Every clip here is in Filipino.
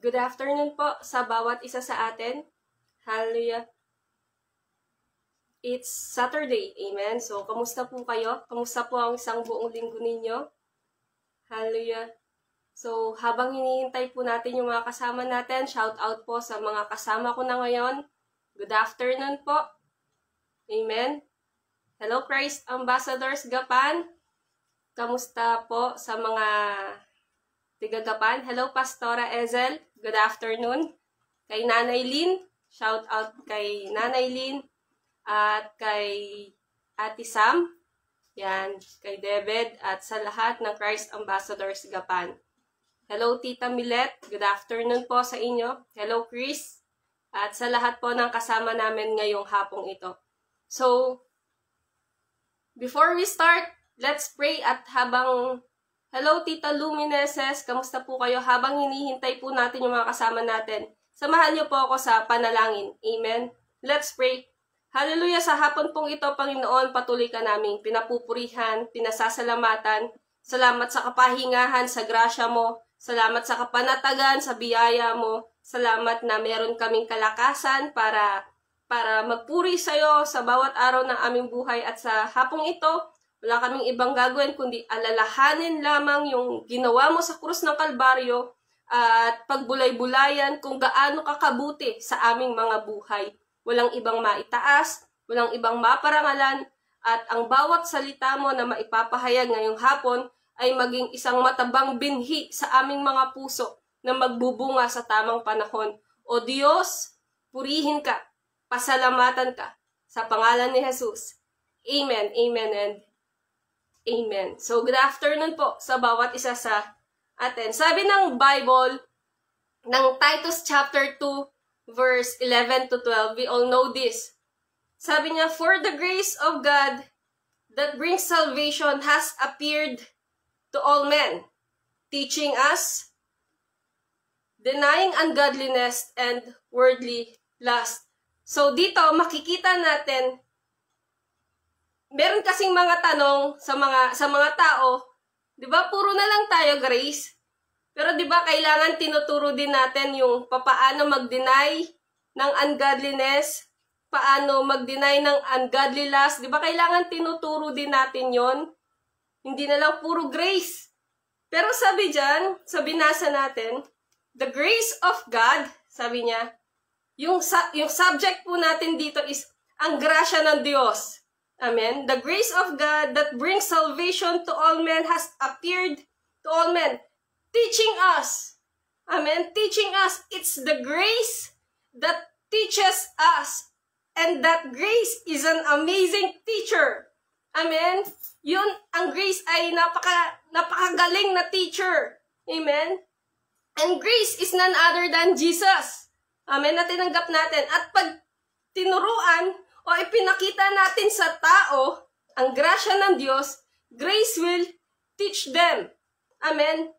Good afternoon po sa bawat isa sa atin. Hallelujah. It's Saturday. Amen. So, kamusta po kayo? Kamusta po ang isang buong linggo ninyo? Hallelujah. So, habang hinihintay po natin yung mga kasama natin, shout out po sa mga kasama ko na ngayon. Good afternoon po. Amen. Hello, Christ Ambassadors Gapan. Kamusta po sa mga tiga-Gapan? Hello, Pastora Ezel. Good afternoon. Kay Nanay Lynn. Shout out kay Nanay Lynn. At kay Ate Sam. Yan. Kay David. At sa lahat ng Christ Ambassadors Gapan. Hello, Tita Milet. Good afternoon po sa inyo. Hello, Chris. At sa lahat po ng kasama namin ngayong hapong ito. So, before we start, let's pray at habang... Hello, Tita Lumineses. Kamusta po kayo? Habang hinihintay po natin yung mga kasama natin, samahan niyo po ako sa panalangin. Amen? Let's pray. Hallelujah! Sa hapon pong ito, Panginoon, patuloy ka naming pinapupurihan, pinasasalamatan. Salamat sa kapahingahan, sa grasya mo. Salamat sa kapanatagan, sa biyaya mo. Salamat na meron kaming kalakasan para magpuri sa'yo sa bawat araw ng aming buhay. At sa hapong ito, wala kaming ibang gagawin kundi alalahanin lamang yung ginawa mo sa krus ng Kalbaryo at pagbulay-bulayan kung gaano kakabuti sa aming mga buhay. Walang ibang maitaas, walang ibang maparangalan, at ang bawat salita mo na maipapahayag ngayong hapon ay maging isang matabang binhi sa aming mga puso na magbubunga sa tamang panahon. O Diyos, purihin ka, pasalamatan ka, sa pangalan ni Jesus. Amen, amen, and amen. So, good afternoon po sa bawat isa sa atin. Sabi ng Bible, ng Titus chapter 2, verse 11 to 12, we all know this. Sabi niya, for the grace of God that brings salvation has appeared to all men, teaching us, denying ungodliness and worldly lust. So, dito makikita natin, meron kasing mga tanong sa mga tao, 'di ba? Puro na lang tayo grace. Pero 'di ba kailangan tinuturo din natin yung paano mag-deny ng ungodliness, paano mag-deny ng ungodly lust, 'di ba? Kailangan tinuturo din natin 'yon. Hindi na lang puro grace. Pero sabi diyan, sa binasa natin, the grace of God, sabi niya, yung subject po natin dito is ang grasya ng Diyos. Amen. The grace of God that brings salvation to all men has appeared to all men, teaching us. Amen. Teaching us. It's the grace that teaches us. And that grace is an amazing teacher. Amen. Yun, ang grace ay napakagaling na teacher. Amen. And grace is none other than Jesus. Amen. Na tinanggap natin. At pag tinuruan, o ipinakita natin sa tao ang grasya ng Diyos, grace will teach them. Amen?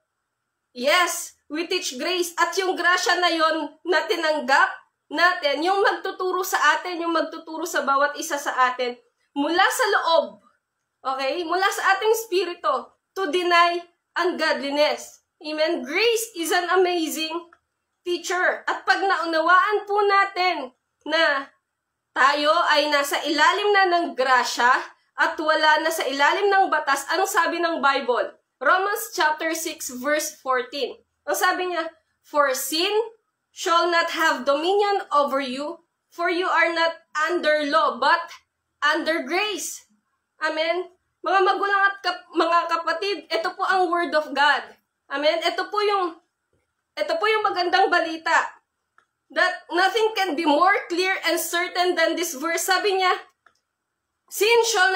Yes, we teach grace. At yung grasya na yon na tinanggap natin, yung magtuturo sa atin, yung magtuturo sa bawat isa sa atin, mula sa loob, okay? Mula sa ating spirito, to deny ungodliness. Amen? Grace is an amazing teacher. At pag naunawaan po natin na tayo ay nasa ilalim na ng grasya at wala na sa ilalim ng batas. Anong sabi ng Bible? Romans chapter 6 verse 14. Ang sabi niya, for sin shall not have dominion over you, for you are not under law, but under grace. Amen? Mga magulang at mga kapatid, ito po ang word of God. Amen? Ito po yung magandang balita. That nothing can be more clear and certain than this verse. Sabi niya, sin shall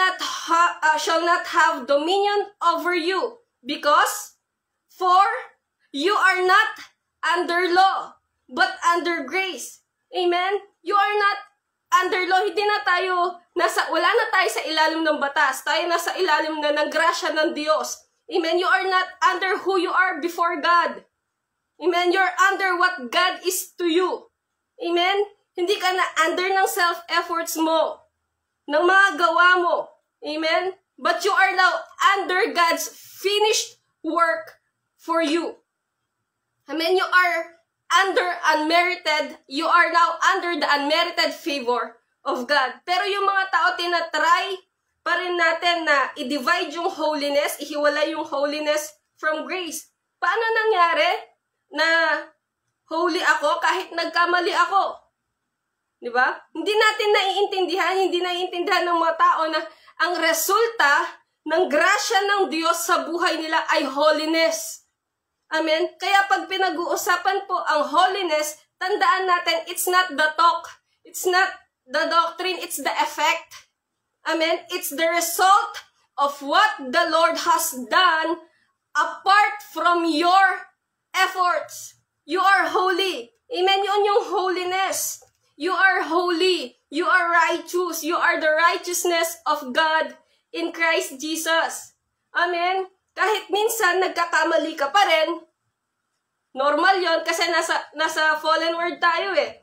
not have dominion over you, because for you are not under law, but under grace. Amen? You are not under law. Hindi na tayo, wala na tayo sa ilalim ng batas. Tayo nasa ilalim na ng grasya ng Diyos. Amen? You are not under who you are before God. Amen? You're under what God is to you. Amen? Hindi ka na under ng self-efforts mo, ng mga gawa mo. Amen? But you are now under God's finished work for you. Amen? You are you are now under the unmerited favor of God. Pero yung mga tao, tinatry pa rin natin na i-divide yung holiness, ihiwalay yung holiness from grace. Paano nangyari na holy ako kahit nagkamali ako? Diba? Hindi natin naiintindihan ng mga tao na ang resulta ng grasya ng Diyos sa buhay nila ay holiness. Amen? Kaya pag pinag-uusapan po ang holiness, tandaan natin, it's not the talk, it's not the doctrine, it's the effect. Amen? It's the result of what the Lord has done apart from your efforts. You are holy. Amen? Yun yung holiness. You are holy. You are righteous. You are the righteousness of God in Christ Jesus. Amen? Kahit minsan nagkakamali ka pa rin, normal yon kasi nasa fallen world tayo eh.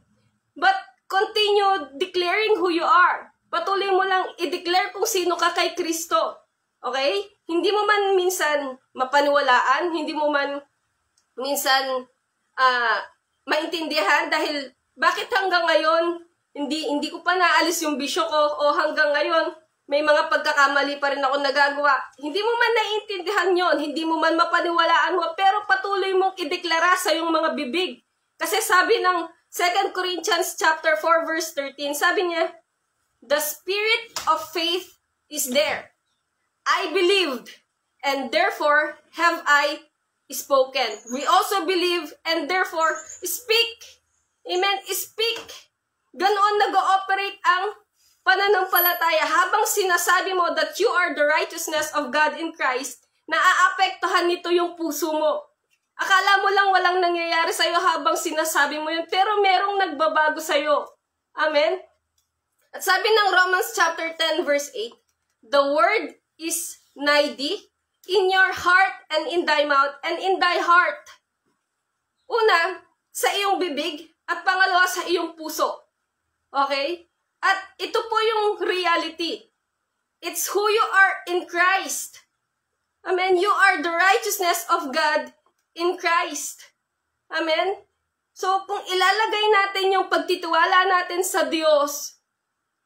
But continue declaring who you are. Patuloy mo lang i-declare kung sino ka kay Kristo. Okay? Hindi mo man minsan mapaniwalaan, hindi mo man minsan maintindihan dahil bakit hanggang ngayon hindi ko pa naalis yung bisyo ko o hanggang ngayon may mga pagkakamali pa rin ako nagagawa. Hindi mo man naiintindihan yon, hindi mo man mapaniwalaan mo, pero patuloy mong ideklara sa iyong mga bibig. Kasi sabi ng 2 Corinthians chapter 4 verse 13, sabi niya, the spirit of faith is there. I believed, and therefore have I spoken. We also believe, and therefore speak. Amen? Speak. Ganoon nag-ooperate ang pananampalataya. Habang sinasabi mo that you are the righteousness of God in Christ, naaapektuhan nito yung puso mo. Akala mo lang walang nangyayari sa'yo habang sinasabi mo yun, pero merong nagbabago sa'yo. Amen? At sabi ng Romans chapter 10 verse 8, the word is nigh thee, in your heart and in thy mouth and in thy heart. Una, sa iyong bibig, at pangalawa sa iyong puso. Okay? At ito po yung reality. It's who you are in Christ. Amen? You are the righteousness of God in Christ. Amen? So, kung ilalagay natin yung pagtitiwala natin sa Diyos,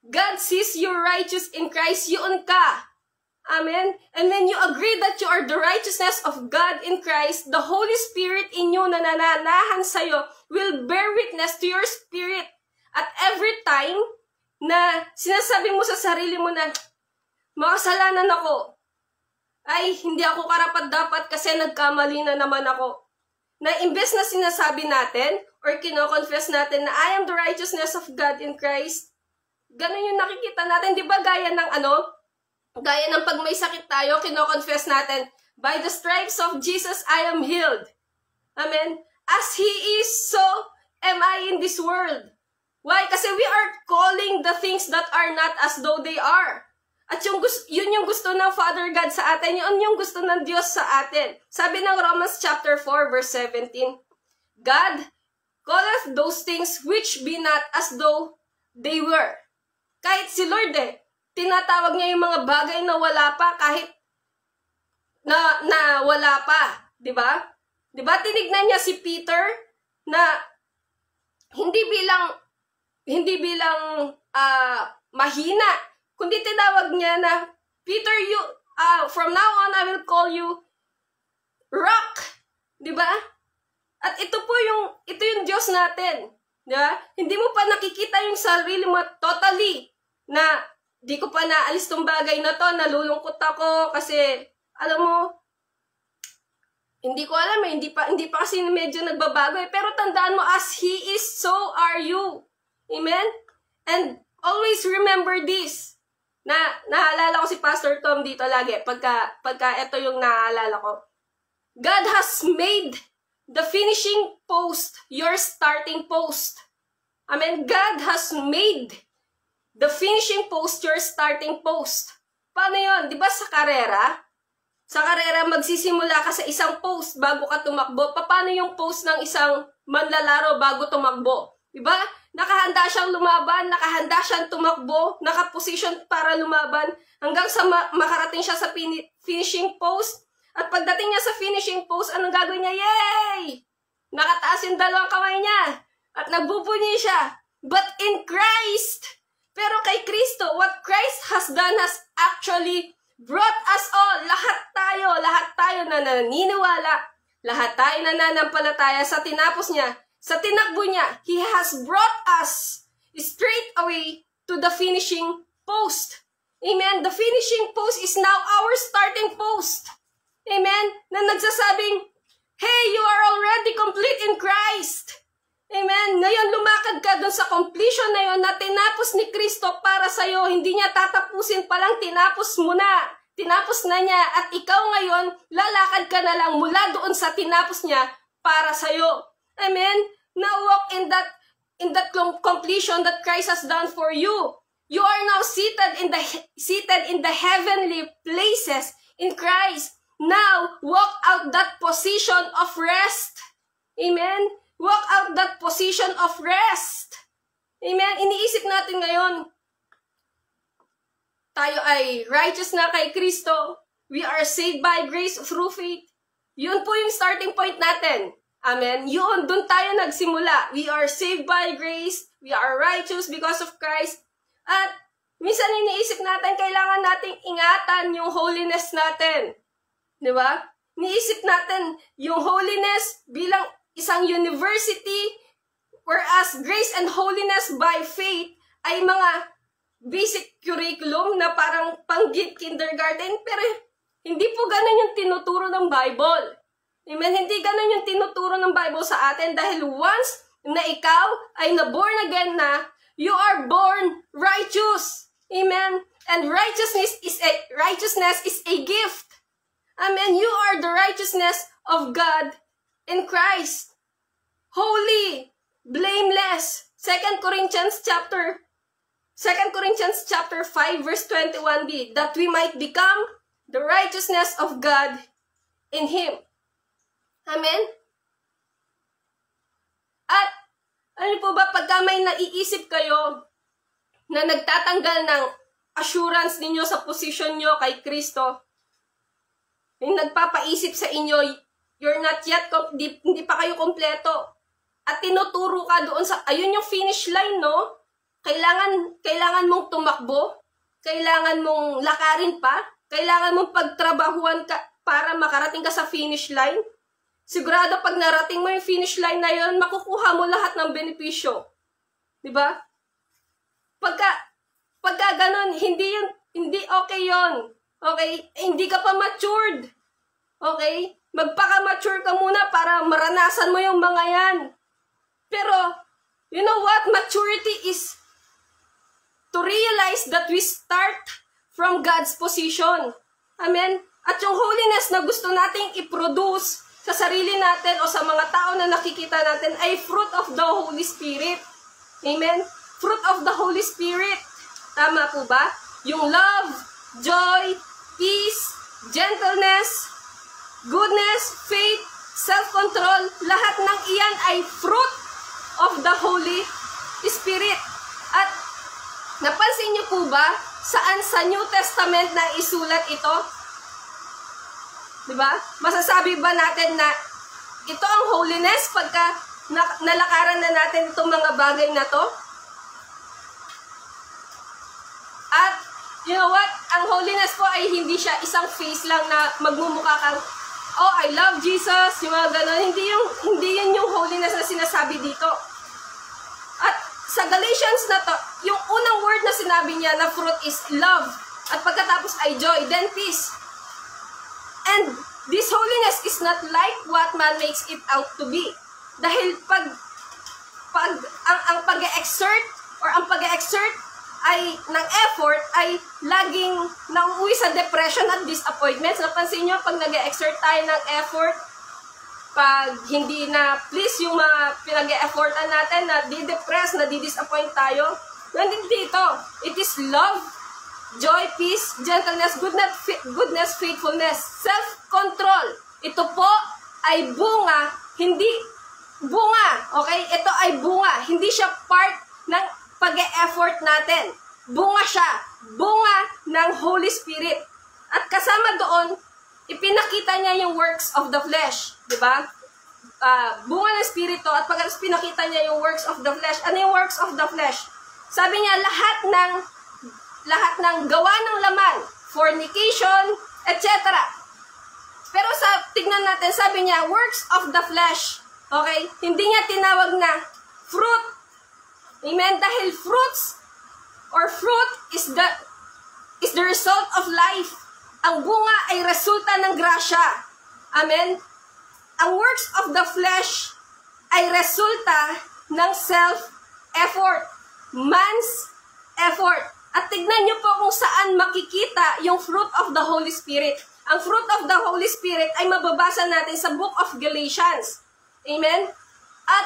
God sees you righteous in Christ, yun ka. Amen? And when you agree that you are the righteousness of God in Christ, the Holy Spirit in you na nananahan sa'yo will bear witness to your spirit. At every time na sinasabi mo sa sarili mo na makasalanan ako, ay hindi ako karapat-dapat kasi nagkamali na naman ako. Na imbes na sinasabi natin or kino-confess natin na I am the righteousness of God in Christ, ganun yung nakikita natin. Di ba gaya ng gaya ng pag may sakit tayo, kino-confess natin, by the stripes of Jesus, I am healed. Amen? As He is, so am I in this world. Why? Kasi we are calling the things that are not as though they are. At yun yung gusto ng Father God sa atin, yun yung gusto ng Diyos sa atin. Sabi ng Romans chapter 4 verse 17, God calleth those things which be not as though they were. Kahit si Lord tinatawag niya yung mga bagay na wala pa kahit na wala pa. Diba? Diba? Tinignan niya si Peter na hindi bilang mahina, kundi tinawag niya na, Peter, from now on, I will call you rock. Diba? At ito yung Diyos natin. Diba? Hindi mo pa nakikita yung sarili mo totally na di ko pa naalis tong bagay na to, nalulungkot ako kasi, alam mo, hindi ko alam hindi pa kasi medyo nagbabago pero tandaan mo, as He is, so are you. Amen? And always remember this. Naalala ko si Pastor Tom dito lagi, pagka ito yung naalala ko. God has made the finishing post your starting post. Amen? God has made the finishing post your starting post. Paano yun? Di ba sa karera? Sa karera, magsisimula ka sa isang post bago ka tumakbo. Paano yung post ng isang manlalaro bago tumakbo? Diba? Nakahanda siyang lumaban, nakahanda siyang tumakbo, nakaposition para lumaban, hanggang sa makarating siya sa finishing post. At pagdating niya sa finishing post, anong gagawin niya? Yay! Nakataas yung dalawang kamay niya. At nagbubunyi siya. But in Christ, pero kay Kristo, what Christ has done has actually brought us all. Lahat tayo na naniniwala, lahat tayo na nananampalataya sa tinapos niya, sa tinakbo niya, He has brought us straight away to the finishing post. Amen? The finishing post is now our starting post. Amen? Na nagsasabing, hey, you are already complete in Christ. Amen? Ngayon, lumakad ka dun sa completion na yun na tinapos ni Kristo para sa'yo. Hindi niya tatapusin palang, tinapos mo na. Tinapos na niya. At ikaw ngayon, lalakad ka na lang mula doon sa tinapos niya para sa'yo. Amen? Now walk in that completion that Christ has done for you. You are now seated in the heavenly places in Christ. Now, walk out that position of rest. Amen? Walk out that position of rest. Amen? Iniisip natin ngayon, tayo ay righteous na kay Kristo. We are saved by grace through faith. Yun po yung starting point natin. Amen? Yun, dun tayo nagsimula. We are saved by grace. We are righteous because of Christ. At minsan iniisip natin, kailangan nating ingatan yung holiness natin. Di ba? Iniisip natin yung holiness bilang isang university, whereas grace and holiness by faith ay mga basic curriculum na parang kindergarten, pero hindi po ganun yung tinuturo ng Bible. Amen? Hindi ganun yung tinuturo ng Bible sa atin dahil once na ikaw ay na-born again na, you are born righteous. Amen? And righteousness is a gift. Amen? You are the righteousness of God in Christ. Holy, blameless. 2 Corinthians chapter 5 verse 21b, that we might become the righteousness of God in Him. Amen? At ano po ba, pagka may naiisip kayo na nagtatanggal ng assurance ninyo sa posisyon nyo kay Kristo, yung nagpapaisip sa inyo, you're not yet, hindi pa kayo kompleto. At tinuturo ka doon sa, ayun yung finish line, no? Kailangan mong tumakbo, kailangan mong lakarin pa, kailangan mong pagtrabahuan ka para makarating ka sa finish line. Sigurado pag narating mo yung finish line na yun, makukuha mo lahat ng benepisyo. Diba? Pagka ganun, hindi okay yon. Okay? Hindi ka pa matured. Okay? Magpaka-mature ka muna para maranasan mo yung mga yan. Pero, you know what? Maturity is to realize that we start from God's position. Amen? At yung holiness na gusto nating i-produce sa sarili natin o sa mga tao na nakikita natin ay fruit of the Holy Spirit. Amen? Fruit of the Holy Spirit. Tama po ba? Yung love, joy, peace, gentleness, goodness, faith, self-control, lahat ng iyan ay fruit of the Holy Spirit. At napansin niyo po ba saan sa New Testament na isulat ito? Diba? Masasabi ba natin na ito ang holiness pagka nalakaran na natin itong mga bagay na to? At you know what? Ang holiness po ay hindi siya isang face lang na magmumukha kang, oh, I love Jesus, yung mga gano'n. Hindi yun yung holiness na sinasabi dito. At sa Galatians na to, yung unang word na sinabi niya na fruit is love. At pagkatapos ay joy, then peace. And this holiness is not like what man makes it out to be. Dahil ang pag-exert or ang pag-exert ay ng effort ay laging nauuwi sa depression at disappointments. Napansin nyo, pag nag-exert tayo ng effort, pag hindi na please yung mga pinag-effortan natin, na di-depress, na di-disappoint tayo, nandito dito. It is love, joy, peace, gentleness, goodness, faithfulness, self-control. Ito po ay bunga, hindi bunga, okay? Ito ay bunga, hindi siya part ng pag-e-effort natin. Bunga siya, bunga ng Holy Spirit. At kasama doon, ipinakita niya yung works of the flesh, di ba? bunga ng Espiritu at pagkatapos pinakita niya yung works of the flesh. Ano yung works of the flesh? Sabi niya, lahat ng gawa ng laman, fornication, etc. Pero tignan natin, sabi niya, works of the flesh. Okay? Hindi niya tinawag na fruit. Amen? Dahil fruits or fruit is the result of life. Ang bunga ay resulta ng grasya. Amen? Ang works of the flesh ay resulta ng self-effort. Man's effort. At tignan niyo po kung saan makikita yung fruit of the Holy Spirit. Ang fruit of the Holy Spirit ay mababasa natin sa book of Galatians. Amen? At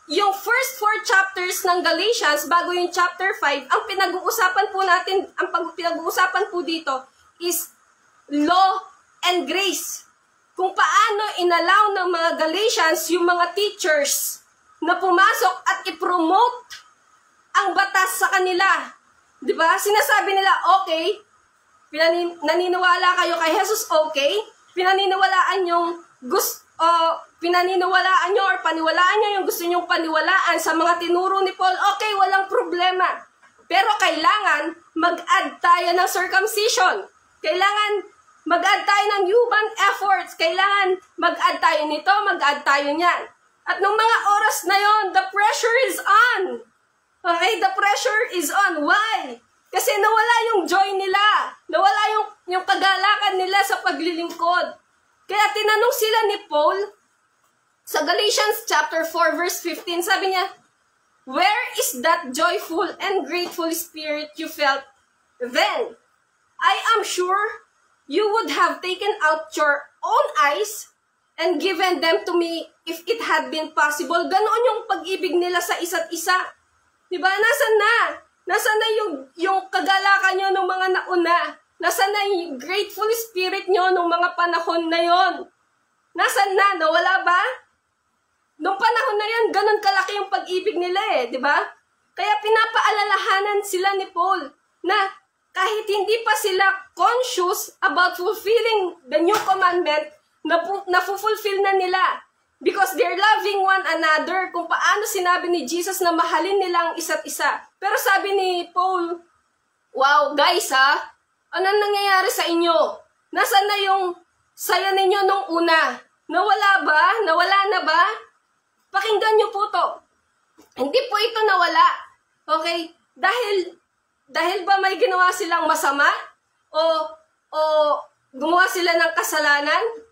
yung first 4 chapters ng Galatians, bago yung chapter 5, ang pinag-uusapan po dito is law and grace. Kung paano inalaw ng mga Galatians yung mga teachers na pumasok at i-promote ang batas sa kanila. Diba? Sinasabi nila, okay, naniniwala kayo kay Jesus, okay, pinaniniwalaan nyo or paniwalaan nyo yung gusto nyong paniwalaan sa mga tinuro ni Paul, okay, walang problema. Pero kailangan mag-add tayo ng circumcision. Kailangan mag-add tayo ng human efforts. Kailangan mag-add tayo nito, mag-add tayo niyan. At nung mga oras na yon, the pressure is on. Okay, the pressure is on. Why? Kasi nawala yung joy nila. Nawala yung kagalakan nila sa paglilingkod. Kaya tinanong sila ni Paul sa Galatians chapter 4 verse 15, sabi niya, where is that joyful and grateful spirit you felt then? I am sure you would have taken out your own eyes and given them to me if it had been possible. Ganoon yung pag-ibig nila sa isa't isa. Diba? Nasaan na? Nasaan na yung kagalakan nyo nung mga nauna? Nasaan na yung grateful spirit nyo nung mga panahon na yon? Nasaan na? Nawala ba? Nung panahon na yon, ganun kalaki yung pag-ibig nila eh. Diba? Kaya pinapaalalahanan sila ni Paul na kahit hindi pa sila conscious about fulfilling the new commandment, na-fulfill na nila. Because they're loving one another, kung paano sinabi ni Jesus na mahalin nilang isa't isa. Pero sabi ni Paul, wow, guys ha, anong nangyayari sa inyo? Nasaan na yung saya ninyo nung una? Nawala ba? Nawala na ba? Pakinggan niyo po to. Hindi po ito nawala. Okay? Dahil ba may ginawa silang masama? O gumawa sila ng kasalanan?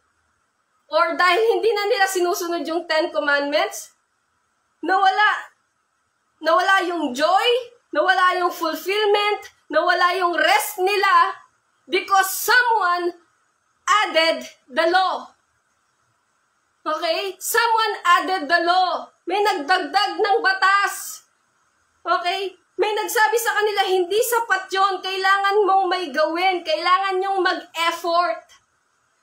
Or dahil hindi na nila sinusunod yung 10 Commandments? Nawala yung joy? Nawala yung fulfillment? Nawala yung rest nila? Because someone added the law. Okay? Someone added the law. May nagdagdag ng batas. Okay? May nagsabi sa kanila, hindi sapat yun. Kailangan mong may gawin. Kailangan nyong mag-effort.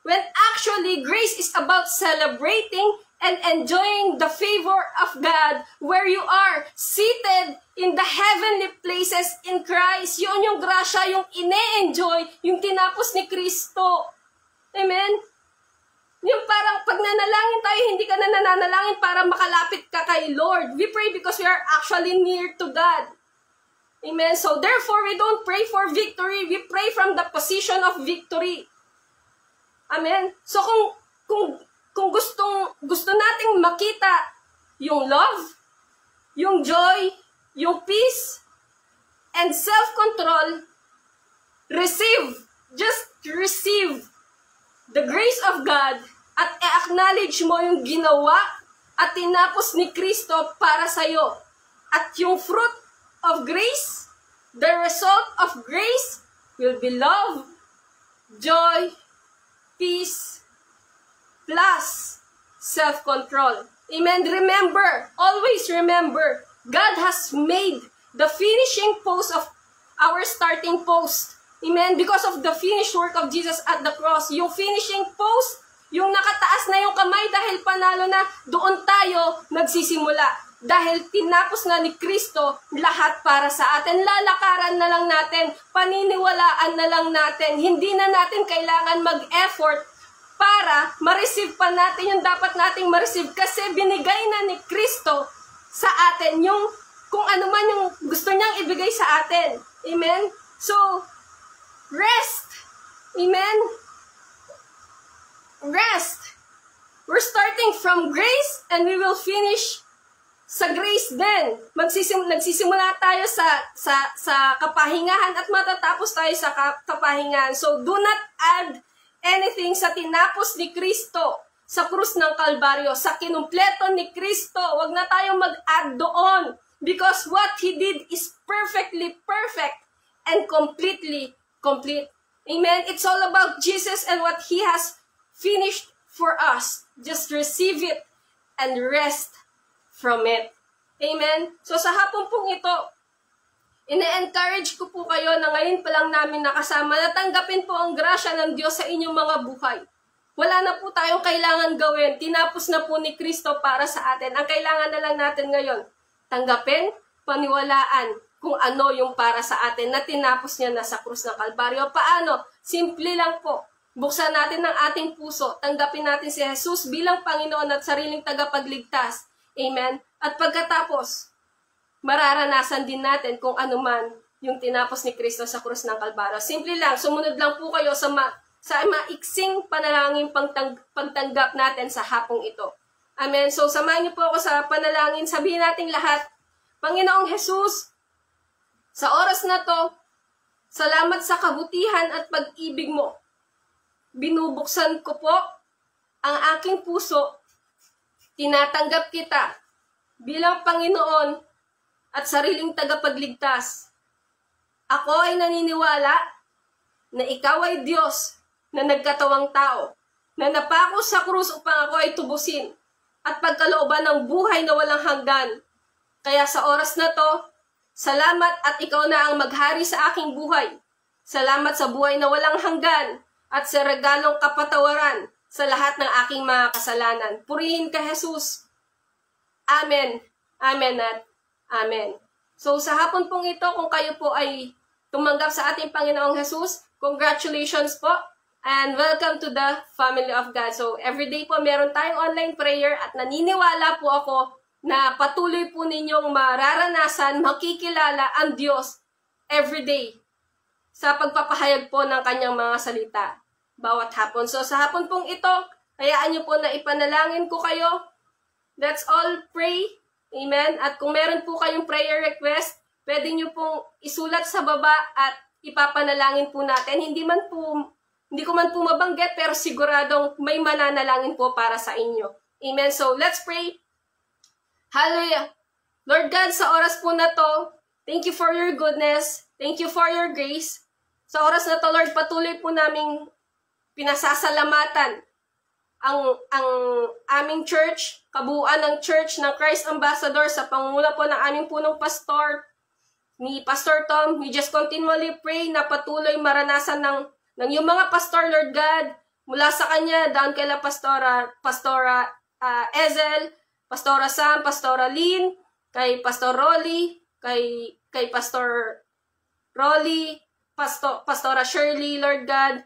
When actually, grace is about celebrating and enjoying the favor of God where you are, seated in the heavenly places in Christ. Yun yung grasya, yung ine-enjoy, yung tinapos ni Kristo. Amen? Yung parang pag nanalangin tayo, hindi ka na nananalangin para makalapit ka kay Lord. We pray because we are actually near to God. Amen? So therefore, we don't pray for victory. We pray from the position of victory. Amen? So kung gusto nating makita yung love, yung joy, yung peace, and self-control, just receive the grace of God at i-acknowledge mo yung ginawa at tinapos ni Kristo para sa'yo. At yung fruit of grace, the result of grace will be love, joy, peace, plus self-control. Amen. Remember, always remember, God has made the finishing post of our starting post. Amen. Because of the finished work of Jesus at the cross. Yung finishing post, yung nakataas na yung kamay dahil panalo na, doon tayo nagsisimula. Dahil tinapos na ni Kristo lahat para sa atin. Lalakaran na lang natin, paniniwalaan na lang natin. Hindi na natin kailangan mag-effort para ma-receive pa natin yung dapat nating ma-receive kasi binigay na ni Kristo sa atin yung kung ano man yung gusto niyang ibigay sa atin. Amen? So, rest. Amen? Rest. We're starting from grace and we will finish sa grace din. Nagsisimula tayo sa kapahingahan at matatapos tayo sa kapahingahan. So, do not add anything sa tinapos ni Kristo sa krus ng Kalbaryo, sa kinumpleto ni Kristo. Huwag na tayong mag-add doon because what He did is perfectly perfect and completely complete. Amen? It's all about Jesus and what He has finished for us. Just receive it and rest from it. Amen? So sa hapon pong ito, ine-encourage ko po kayo na ngayon pa lang namin nakasama na tanggapin po ang grasya ng Diyos sa inyong mga buhay. Wala na po tayong kailangan gawin. Tinapos na po ni Kristo para sa atin. Ang kailangan na lang natin ngayon, tanggapin, paniwalaan kung ano yung para sa atin na tinapos niya na sa krus ng Kalbaryo. Paano? Simple lang po. Buksan natin ang ating puso. Tanggapin natin si Jesus bilang Panginoon at sariling tagapagligtas. Amen? At pagkatapos, mararanasan din natin kung ano man yung tinapos ni Kristo sa krus ng Kalbaryo. Simple lang, sumunod lang po kayo sa maiksing panalangin pagtanggap natin sa hapong ito. Amen? So, samahan niyo po ako sa panalangin. Sabihin natin lahat, Panginoong Jesus, sa oras na to, salamat sa kabutihan at pag-ibig mo. Binubuksan ko po ang aking puso. Tinatanggap kita bilang Panginoon at sariling tagapagligtas. Ako ay naniniwala na ikaw ay Diyos na nagkatawang tao, na napako sa krus upang ako ay tubusin at pagkalooban ng buhay na walang hanggan. Kaya sa oras na to, salamat at ikaw na ang maghari sa aking buhay. Salamat sa buhay na walang hanggan at sa regalong kapatawaran sa lahat ng aking mga kasalanan. Purihin ka, Jesus. Amen. Amen at amen. So sa hapon pong ito, kung kayo po ay tumanggap sa ating Panginoong Jesus, congratulations po. And welcome to the family of God. So, everyday po meron tayong online prayer at naniniwala po ako na patuloy po ninyong mararanasan, makikilala ang Diyos everyday sa pagpapahayag po ng kanyang mga salita bawat hapon. So, sa hapon pong ito, hayaan niyo po na ipanalangin ko kayo. Let's all pray. Amen. At kung meron po kayong prayer request, pwede niyo pong isulat sa baba at ipapanalangin po natin. Hindi ko man po mabanggit, pero siguradong may mananalangin po para sa inyo. Amen. So, let's pray. Hallelujah. Lord God, sa oras po na to, thank you for your goodness. Thank you for your grace. Sa oras na to, Lord, patuloy po naming pinasasalamatan ang aming church, kabuuan ng Church ng Christ Ambassador sa pangunguna po ng aming punong pastor, ni Pastor Tom. We just continually pray na patuloy maranasan ng yung mga pastor, Lord God, mula sa kanya, down kay Pastora Ezel, Pastora Sam, Pastora Lynn, kay Pastor Rolly, kay Pastor Rolly, Pastora Shirley, Lord God,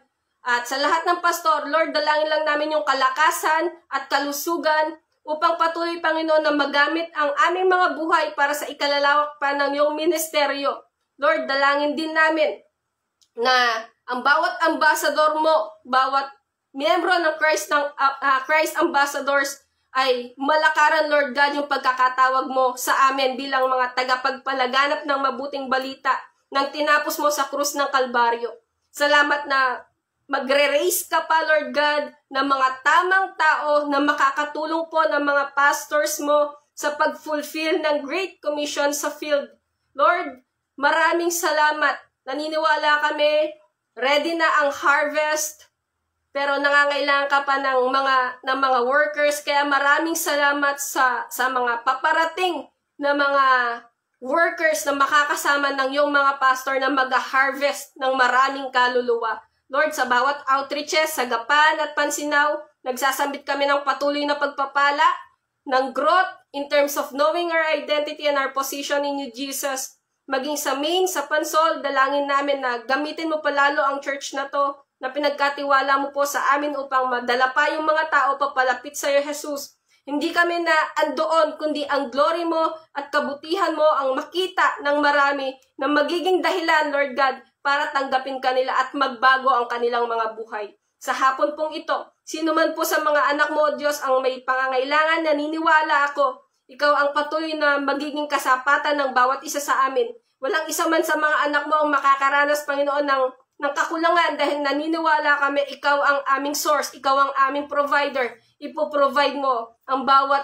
at sa lahat ng pastor, Lord, dalangin lang namin yung kalakasan at kalusugan upang patuloy, Panginoon, na magamit ang aming mga buhay para sa ikalalawak pa ng iyong ministeryo. Lord, dalangin din namin na ang bawat ambassador mo, bawat miyembro ng Christ Ambassadors ay malakaran, Lord God, yung pagkakatawag mo sa amin bilang mga tagapagpalaganap ng mabuting balita ng tinapos mo sa krus ng Kalbaryo. Salamat na magre-raise ka pa, Lord God, ng mga tamang tao na makakatulong po ng mga pastors mo sa pag-fulfill ng Great Commission sa field. Lord, maraming salamat. Naniniwala kami, ready na ang harvest, pero nangangailangan ka pa ng mga workers. Kaya maraming salamat sa mga paparating na mga workers na makakasama ng iyong mga pastor na mag-harvest ng maraming kaluluwa. Lord, sa bawat outreaches, sa Gapan at Pansinaw, nagsasambit kami ng patuloy na pagpapala, ng growth in terms of knowing our identity and our position in you, Jesus. Maging sa Main, sa Pansol, dalangin namin na gamitin mo palalo ang church na to na pinagkatiwala mo po sa amin upang madala pa yung mga tao papalapit sa iyo, Jesus. Hindi kami na andoon, kundi ang glory mo at kabutihan mo ang makita ng marami na magiging dahilan, Lord God, para tanggapin kanila at magbago ang kanilang mga buhay. Sa hapon pong ito, sino man po sa mga anak mo, Diyos, ang may pangangailangan, naniniwala ako, ikaw ang patuloy na magiging kasapatan ng bawat isa sa amin. Walang isa man sa mga anak mo ang makakaranas, Panginoon, ng kakulangan dahil naniniwala kami, ikaw ang aming source, ikaw ang aming provider. Ipo-provide mo ang bawat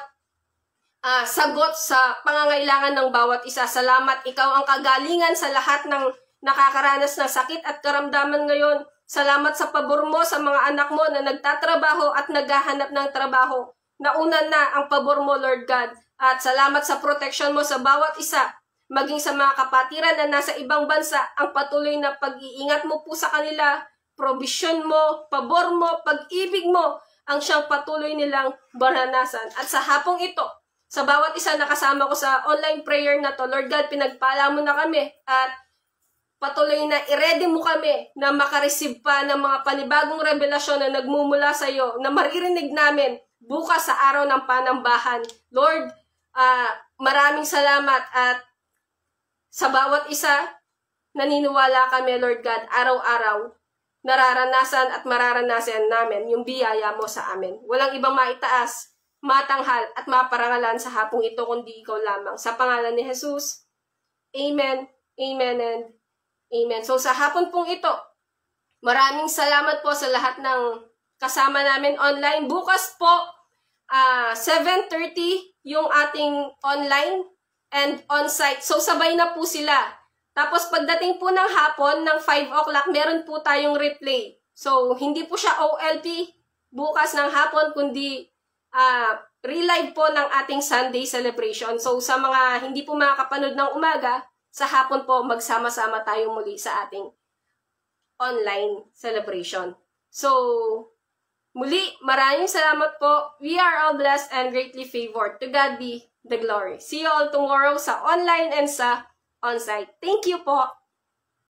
sagot sa pangangailangan ng bawat isa. Salamat, ikaw ang kagalingan sa lahat ng nakakaranas ng sakit at karamdaman ngayon. Salamat sa pabor mo sa mga anak mo na nagtatrabaho at naghahanap ng trabaho. Nauna na ang pabor mo, Lord God. At salamat sa protection mo sa bawat isa. Maging sa mga kapatiran na nasa ibang bansa, ang patuloy na pag-iingat mo po sa kanila, provision mo, pabor mo, pag-ibig mo, ang siyang patuloy nilang baranasan. At sa hapong ito, sa bawat isa na kasama ko sa online prayer na to, Lord God, pinagpala mo na kami at patuloy na i-ready mo kami na makareceive pa ng mga panibagong revelasyon na nagmumula sa iyo, na maririnig namin bukas sa araw ng panambahan. Lord, maraming salamat at sa bawat isa, naniniwala kami, Lord God, araw-araw, nararanasan at mararanasan namin yung biyaya mo sa amin. Walang ibang maitaas, matanghal at maparangalan sa hapong ito kundi ikaw lamang. Sa pangalan ni Jesus, Amen, Amen, and Amen. So sa hapon pong ito, maraming salamat po sa lahat ng kasama namin online. Bukas po, 7:30 yung ating online and on-site. So sabay na po sila. Tapos pagdating po ng hapon, ng 5 o'clock, meron po tayong replay. So hindi po siya OLP bukas ng hapon, kundi relive po ng ating Sunday celebration. So sa mga hindi po makakapanood ng umaga, sa hapon po magsama-sama tayo muli sa ating online celebration. So muli, maraming salamat po. We are all blessed and greatly favored. To God be the glory. See you all tomorrow sa online and sa on-site. Thank you po.